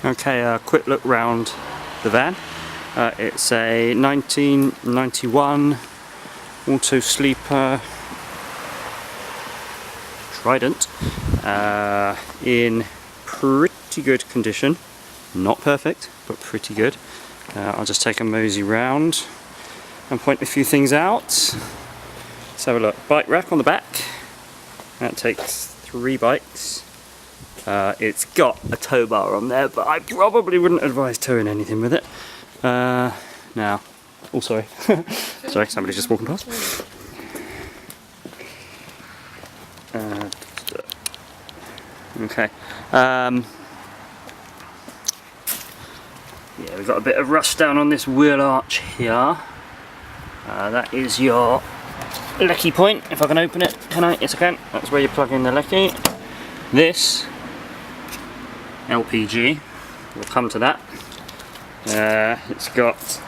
Okay, a quick look round the van. It's a 1991 Autosleeper Tridant in pretty good condition. Not perfect, but pretty good. I'll just take a mosey round and point a few things out. Let's have a look. Bike rack on the back. That takes 3 bikes. It's got a tow bar on there, but I probably wouldn't advise towing anything with it. Now, oh sorry, sorry, somebody's just walking past. Okay. Yeah, we've got a bit of rust down on this wheel arch here. That is your lecky point. If I can open it, can I? Yes, I can. That's where you plug in the lecky. This LPG, we'll come to that. It's got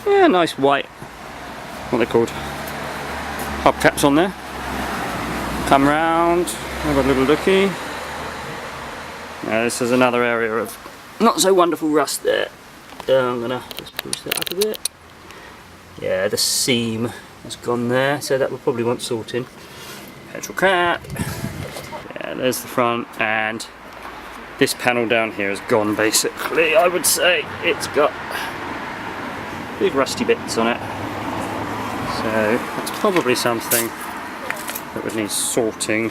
nice white, what are they called, hubcaps on there. Come round, have a little looky. This is another area of not so wonderful rust there. I'm gonna just push that up a bit. Yeah, the seam has gone there, so that will probably want sorting. Petrol cap. Yeah, there's the front, and this panel down here has gone basically. I would say it's got big rusty bits on it. So that's probably something that would need sorting.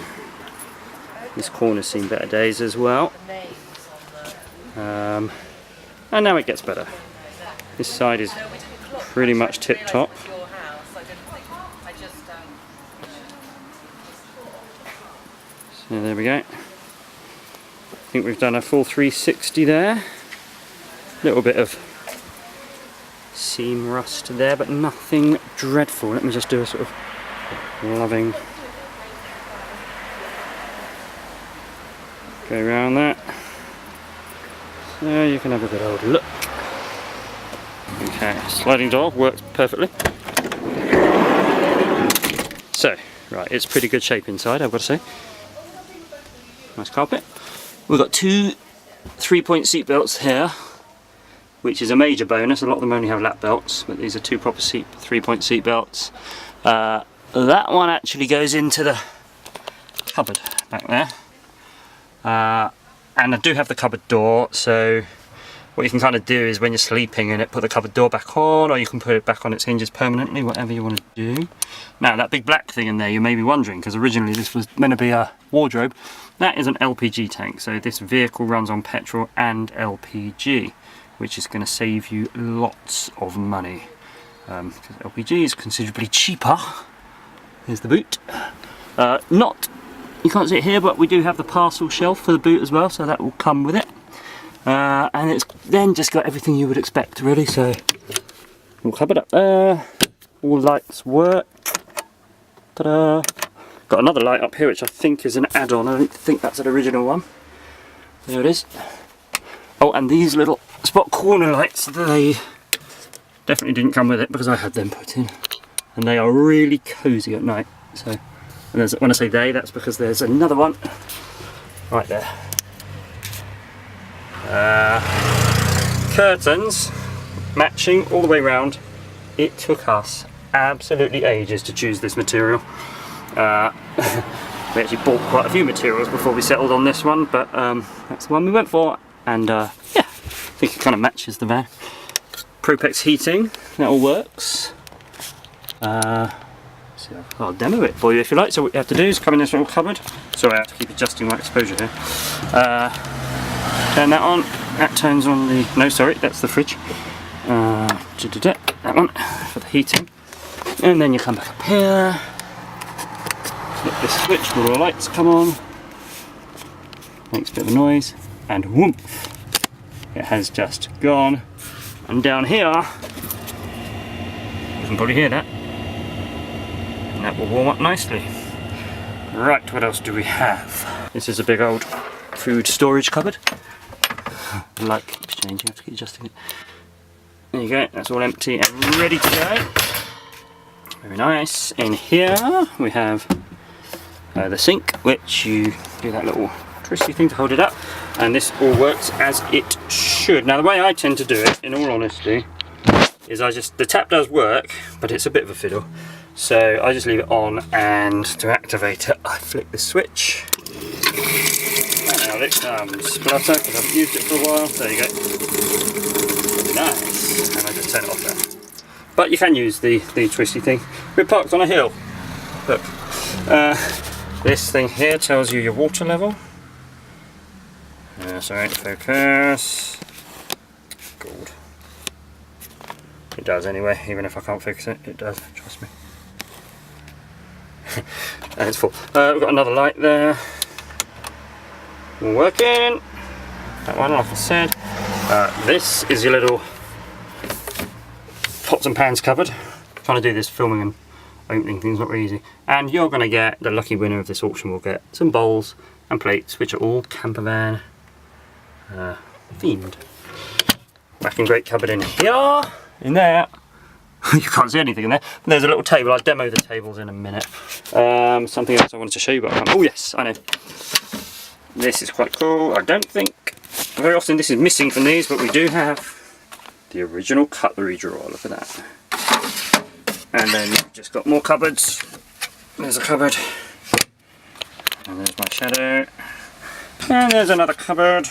This corner's seen better days as well. And now it gets better. This side is pretty much tip top. So there we go. I think we've done a full 360 there. A little bit of seam rust there, but nothing dreadful. Let me just do a sort of loving go around that. So you can have a good old look. Okay, sliding door works perfectly. So, right, it's pretty good shape inside, I've got to say. Nice carpet. We've got 2 3-point seat belts here, which is a major bonus. A lot of them only have lap belts, but these are 2 proper 3-point seat belts. That one actually goes into the cupboard back there. And I do have the cupboard door, so what you can kind of do is when you're sleeping in it, put the cupboard door back on, or you can put it back on its hinges permanently, whatever you want to do. Now that big black thing in there, you may be wondering, because originally this was meant to be a wardrobe. That is an LPG tank, so this vehicle runs on petrol and LPG, which is going to save you lots of money. Because LPG is considerably cheaper. Here's the boot. You can't see it here, but we do have the parcel shelf for the boot as well, so that will come with it. And it's then just got everything you would expect, really, so we'll cover it up. All lights work. Ta-da! Got another light up here, which I think is an add-on. I don't think that's an original one. There it is. Oh, and these little spot corner lights, they definitely didn't come with it because I had them put in. And they are really cosy at night. So, and when I say they, that's because there's another one right there. Curtains matching all the way round. It took us absolutely ages to choose this material. We actually bought quite a few materials before we settled on this one, but that's the one we went for, and yeah, I think it kind of matches the van. Propex heating, that all works. So I'll demo it for you if you like. So what you have to do is come in this little cupboard. Sorry, I have to keep adjusting my exposure here. Turn that on. That turns on the... No, sorry, that's the fridge. That one for the heating. And then you come back up here. Flip this switch, the little lights come on. Makes a bit of a noise. And whoomp! It has just gone. And down here, you can probably hear that. And that will warm up nicely. Right, what else do we have? This is a big old food storage cupboard. The light keeps changing, you have to keep adjusting it. There you go, that's all empty and ready to go. Very nice. In here we have the sink, which you do that little twisty thing to hold it up, and this all works as it should. Now the way I tend to do it, in all honesty, is the tap does work, but it's a bit of a fiddle. So I just leave it on, and to activate it, I flick the switch. And now it comes splutter, because I haven't used it for a while. There you go. Nice. And I just turn it off there. But you can use the twisty thing. We're parked on a hill. Look. This thing here tells you your water level. Sorry, focus. Gold. It does anyway, even if I can't fix it, it does, trust me. And it's full. We've got another light there. All working. That one, like I said. This is your little pots and pans cupboard. Trying to do this filming and opening things not really easy. And you're going to get, the lucky winner of this auction will get some bowls and plates, which are all campervan themed. Whacking great cupboard in here. In there. You can't see anything in there. There's a little table. I'll demo the tables in a minute. Something else I wanted to show you, but I can't. Oh yes, I know. This is quite cool. I don't think very often this is missing from these, but we do have the original cutlery drawer. Look at that. And then you've just got more cupboards. There's a cupboard. And there's my shadow. And there's another cupboard.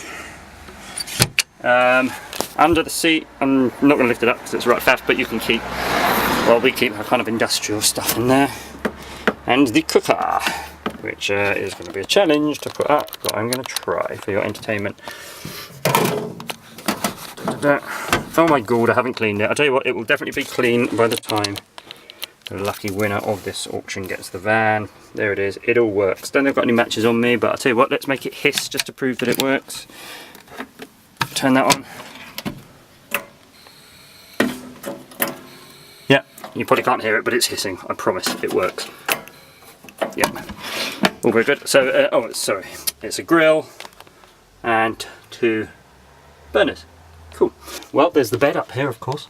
Under the seat, I'm not going to lift it up because it's right fast, but you can keep, well, we keep our kind of industrial stuff in there. And the cooker, which is going to be a challenge to put up, but I'm going to try for your entertainment. Oh my god, I haven't cleaned it. I'll tell you what, it will definitely be clean by the time the lucky winner of this auction gets the van. There it is, it all works. Don't think I've got any matches on me, but I'll tell you what, let's make it hiss just to prove that it works. Turn that on. Yeah, you probably can't hear it, but it's hissing. I promise, it works. Yeah, all very good. So, oh, sorry, it's a grill and 2 burners. Cool. Well, there's the bed up here, of course,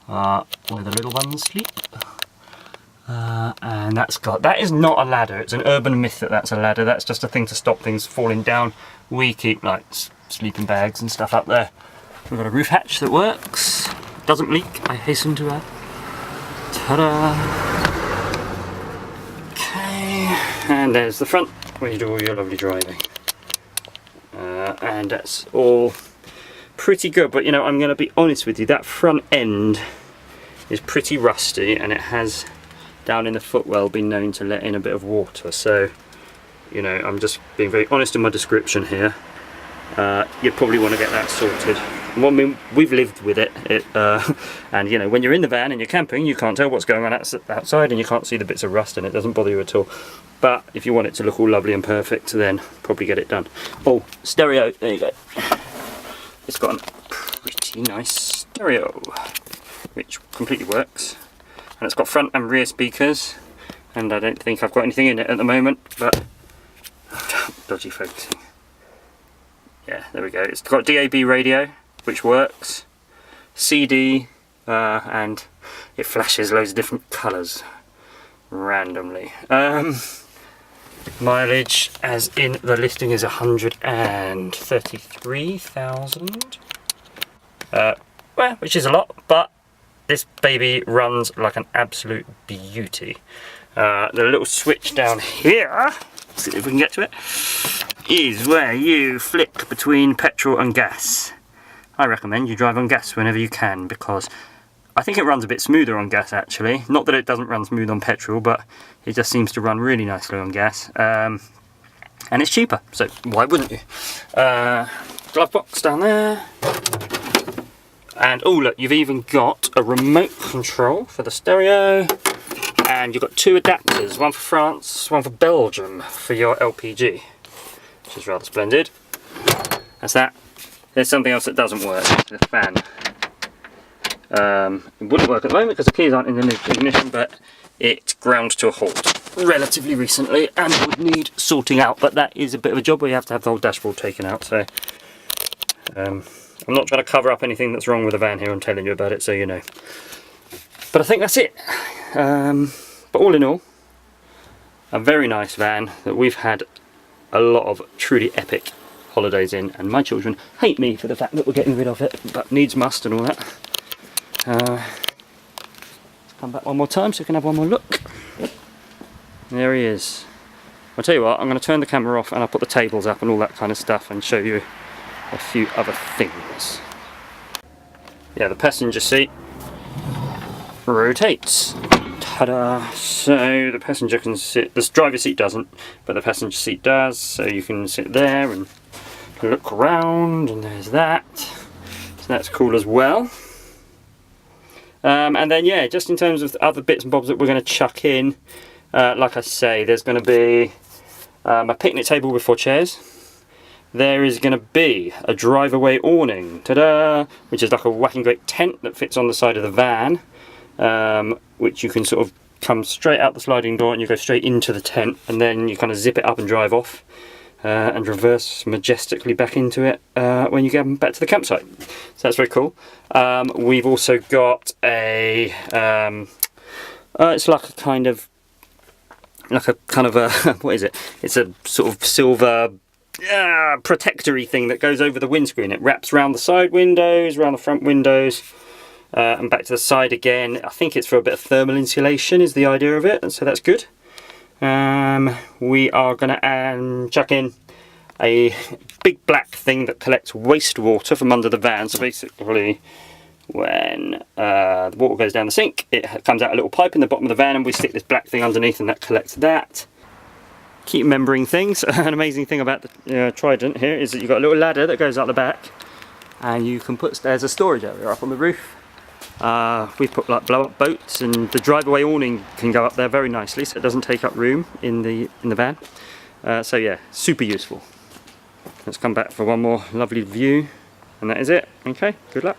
where the little ones sleep. And that is not a ladder. It's an urban myth that that's a ladder. That's just a thing to stop things falling down. We keep like sleeping bags and stuff up there. We've got a roof hatch that works. Doesn't leak, I hasten to add. Ta-da! Okay, and there's the front where you do all your lovely driving. And that's all pretty good, but you know, I'm going to be honest with you, that front end is pretty rusty, and it has, down in the footwell, been known to let in a bit of water. So, you know, I'm just being very honest in my description here. You'd probably want to get that sorted. Well, I mean, we've lived with it, and you know, when you're in the van and you're camping, you can't tell what's going on outside, and you can't see the bits of rust, and it doesn't bother you at all. But if you want it to look all lovely and perfect, then probably get it done. Oh, stereo, there you go. It's got a pretty nice stereo, which completely works, and it's got front and rear speakers, and I don't think I've got anything in it at the moment, but dodgy focusing. Yeah, there we go. It's got DAB radio, which works, CD, and it flashes loads of different colours randomly. Mileage, as in the listing, is 133,000. Well, which is a lot, but this baby runs like an absolute beauty. The little switch down here, see if we can get to it, is where you flick between petrol and gas. I recommend you drive on gas whenever you can, because I think it runs a bit smoother on gas actually. Not that it doesn't run smooth on petrol, but it just seems to run really nicely on gas. And it's cheaper, so why wouldn't you? Glove box down there. And oh look, you've even got a remote control for the stereo. And you've got 2 adapters, one for France, one for Belgium for your LPG, which is rather splendid. That's that. There's something else that doesn't work, the fan. It wouldn't work at the moment because the keys aren't in the ignition, but it ground to a halt relatively recently and would need sorting out, but that is a bit of a job where you have to have the whole dashboard taken out. So I'm not trying to cover up anything that's wrong with the van here, I'm telling you about it so you know. But I think that's it. But all in all, a very nice van that we've had a lot of truly epic holidays in, and my children hate me for the fact that we're getting rid of it, but needs must and all that. Let's come back one more time so we can have one more look. There he is. I'll tell you what, I'm going to turn the camera off and I'll put the tables up and all that kind of stuff and show you a few other things. Yeah, the passenger seat rotates. Ta-da! So the passenger can sit, the driver's seat doesn't, but the passenger seat does, so you can sit there and look around, and there's that. So that's cool as well. And then yeah, just in terms of other bits and bobs that we're going to chuck in, like I say, there's going to be a picnic table with 4 chairs. There is going to be a drive-away awning, ta-da, which is like a whacking great tent that fits on the side of the van, which you can sort of come straight out the sliding door and you go straight into the tent, and then you kind of zip it up and drive off and reverse majestically back into it when you get back to the campsite. So that's very cool. We've also got a it's like a kind of what is it? It's a sort of silver protectory thing that goes over the windscreen. It wraps around the side windows, around the front windows, and back to the side again. I think it's for a bit of thermal insulation is the idea of it, and so that's good. We are going to chuck in a big black thing that collects wastewater from under the van. So basically, when the water goes down the sink, it comes out a little pipe in the bottom of the van, and we stick this black thing underneath, and that collects that. Keep remembering things. An amazing thing about the Tridant here is that you've got a little ladder that goes out the back, and you can put, there's a storage area up on the roof. We put like blow up boats, and the drive-away awning can go up there very nicely, so it doesn't take up room in the van. So yeah, super useful. Let's come back for one more lovely view, and that is it. Okay, good luck.